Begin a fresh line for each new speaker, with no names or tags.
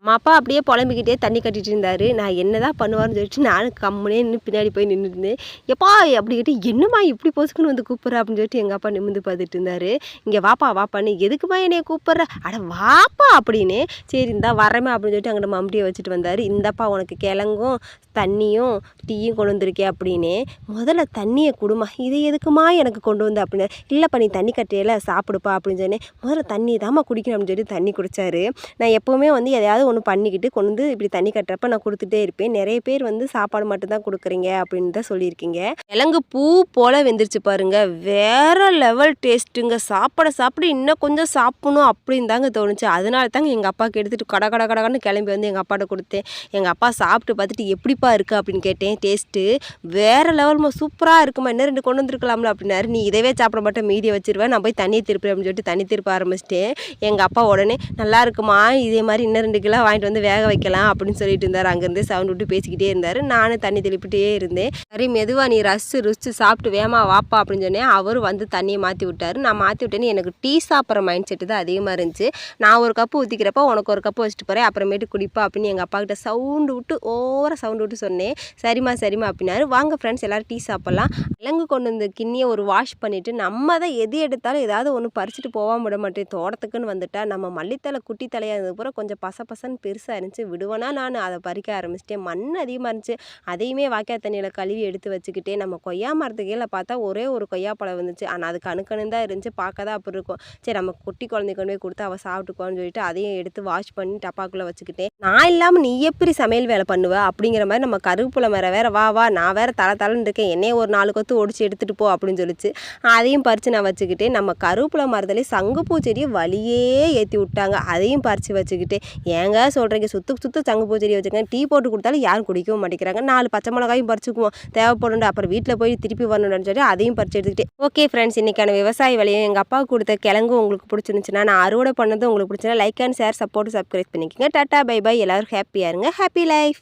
நம்ம அப்பா அப்படியே புலம்பிக்கிட்டே தண்ணி கட்டிட்டு இருந்தாரு. நான் என்னதான் பண்ணுவாருன்னு சொல்லிட்டு நானும் கம்முனே நின்று பின்னாடி போய் நின்றுருந்தேன். எப்பா அப்படிக்கிட்டு என்னம்மா இப்படி பொசுக்குன்னு வந்து கூப்பிட்ற அப்படின்னு சொல்லிட்டு எங்கள் அப்பா நிமிர்ந்து பார்த்துட்டு இருந்தாரு. இங்கே வாப்பா வாப்பான்னு எதுக்குமா என்னைய கூப்பிட்ற அட வாப்பா அப்படின்னு சரி இந்தா வரமே அப்படின்னு சொல்லிட்டு அங்கிட்ட மம்டியை வச்சுட்டு வந்தார். இந்தப்பா உனக்கு கிழங்கும் தண்ணியும் டீயும் கொண்டு வந்திருக்கேன் அப்படின்னு முதல்ல தண்ணியை கொடுமா இது எதுக்குமா எனக்கு கொண்டு வந்து அப்படின்னு இல்லைப்பா நீ தண்ணி கட்டையில சாப்பிடுப்பா அப்படின்னு சொன்னேன். முதல்ல தண்ணி தாம்மா குடிக்கணும் அப்படின்னு சொல்லிட்டு தண்ணி குடித்தாரு. நான் எப்போவுமே வந்து எதையாவது ஒன்று பண்ணிக்கிட்டு கொண்டு வந்து இப்படி தண்ணி கட்டுறப்ப நான் கொடுத்துட்டே இருப்பேன். நிறைய பேர் வந்து சாப்பாடு மட்டும்தான் கொடுக்குறீங்க அப்படின்னு தான் சொல்லியிருக்கீங்க. கிழங்கு பூ போல் வெந்துருச்சு பாருங்க, வேற லெவல் டேஸ்ட்டுங்க. சாப்பிட இன்னும் கொஞ்சம் சாப்பிடணும் அப்படின்னு தாங்க தோணுச்சு. அதனால தாங்க எங்கள் அப்பாவுக்கு எடுத்துகிட்டு கடன்னு கிளம்பி வந்து எங்கள் அப்பாட்ட கொடுத்தேன். எங்கள் அப்பா சாப்பிட்டு பார்த்துட்டு எப்படிப்பா இருக்குது அப்படின்னு கேட்டேன். டேஸ்ட்டு வேறு லெவல்மா சூப்பராக இருக்குமா, இன்னும் 2 கொண்டு வந்துருக்கலாம்ல அப்படின்னாரு. நீ இதவே சாப்பிட மாட்டேன் மீதியை வச்சிருவேன், நான் போய் தண்ணியை திருப்பேன் அப்படின்னு சொல்லிட்டு தண்ணி திருப்ப ஆரம்பிச்சிட்டேன். எங்கள் அப்பா உடனே நல்லா இருக்குமா இதே மாதிரி இன்னும் 2 கிலோ வாங்கிட்டு வந்து வேக வைக்கலாம் அப்படின்னு சொல்லிட்டு இருந்தார். அங்கேருந்து சவுண்ட் விட்டு பேசிக்கிட்டே இருந்தார். நானும் தண்ணி தெளிப்பிட்டே இருந்தேன். சரி மெதுவாக நீ ருசிச்சு சாப்பிட்டு வேமா வாப்பா அப்படின்னு சொன்னேன். அவரும் வந்து தண்ணியை மாற்றி விட்டார். நான் மாற்றி விட்டேன்னு எனக்கு டீ சாப்பிட்ற மைண்ட் செட்டு தான் அதிகமாக இருந்துச்சு. நான் ஒரு கப்பு ஊற்றிக்கிறப்ப உனக்கு ஒரு கப்பு வச்சுட்டு போகிறேன், அப்புறமேட்டு குடிப்பா அப்படின்னு எங்கள் அப்பா கிட்ட ஓவராக சவுண்டு விட்டு சொன்னேன். சரிம்மா அப்படின்னாரு. வாங்க ஃப்ரெண்ட்ஸ் எல்லோரும் டீ சாப்பிட்லாம். கிழங்கு கொண்டு வந்து கிண்ணியை ஒரு வாஷ் பண்ணிவிட்டு நம்ம தான் எது எடுத்தாலும் ஏதாவது ஒன்று பறிச்சுட்டு போகாம விட மாட்டேன். தோட்டத்துக்குன்னு வந்துட்டா நம்ம மல்லித்தலை குட்டி தலையாக இருந்தது பூரா கொஞ்சம் பசன்னு பெருசாக இருந்துச்சு. விடுவேனா நான் அதை பறிக்க ஆரம்பிச்சிட்டேன். மண் அதிகமாக இருந்துச்சு. அதையுமே வாய்க்கால் தண்ணியில் கழுவி எடுத்து வச்சுக்கிட்டே நம்ம கொய்யா மரத்துக்கு கீழே பார்த்தா ஒரே ஒரு கொய்யா பழம் வந்துச்சு. ஆனால் அது கணுக்கணு தான் இருந்துச்சு, பார்க்க தான் அப்படி இருக்கும். சரி நம்ம குட்டி குழந்தைக்கு கொண்டு போய் கொடுத்து அவள் சாப்பிட்டுக்குவான்னு சொல்லிட்டு அதையும் எடுத்து வாஷ் பண்ணி டப்பாக்குள்ளே வச்சுக்கிட்டேன். நான் இல்லாமல் நீ எப்படி சமையல் வேலை பண்ணுவ அப்படிங்கிற மாதிரி நம்ம கருவேப்பிலை மரம் வேற வா நான் வேற தலைன்னு இருக்கேன், என்னையே ஒரு 4 கொத்து ஒடிச்சு எடுத்துகிட்டு போ அப்படின்னு சொல்லிச்சு. அதையும் பறித்து நான் வச்சுக்கிட்டேன். நம்ம கருவேப்பிலை மரத்துலேயே சங்குப்பூ செடியை வழியே ஏற்றி விட்டாங்க. அதையும் பறித்து வச்சுக்கிட்டு ஏங்க சொல்கிறீங்க சுத்து சங்குப்பூ செடியை வச்சுக்கேன், டீ போட்டு கொடுத்தாலும் யாரும் குடிக்கவும் மாட்டேங்கிறாங்க. 4 பச்சை மிளகாயும் பறிச்சுக்குவோம் தேவைப்படும், அப்புறம் வீட்டில் போய் திருப்பி வரணும்னு சொல்லி அதையும் பறித்து எடுத்துக்கிட்டேன். ஓகே ஃப்ரெண்ட்ஸ், இன்றைக்கான விவசாய வேலையும் எங்கள் அப்பாவுக்கு கொடுத்த கிழங்கு உங்களுக்கு பிடிச்சிருந்துச்சுன்னா, நான் அறுவடை பண்ணது உங்களுக்கு பிடிச்சிருந்தா like and share support subscribe பண்ணிக்கோங்க. டாட்டா பை பை, எல்லோரும் ஹாப்பியாக இருங்க, ஹாப்பி லைஃப்.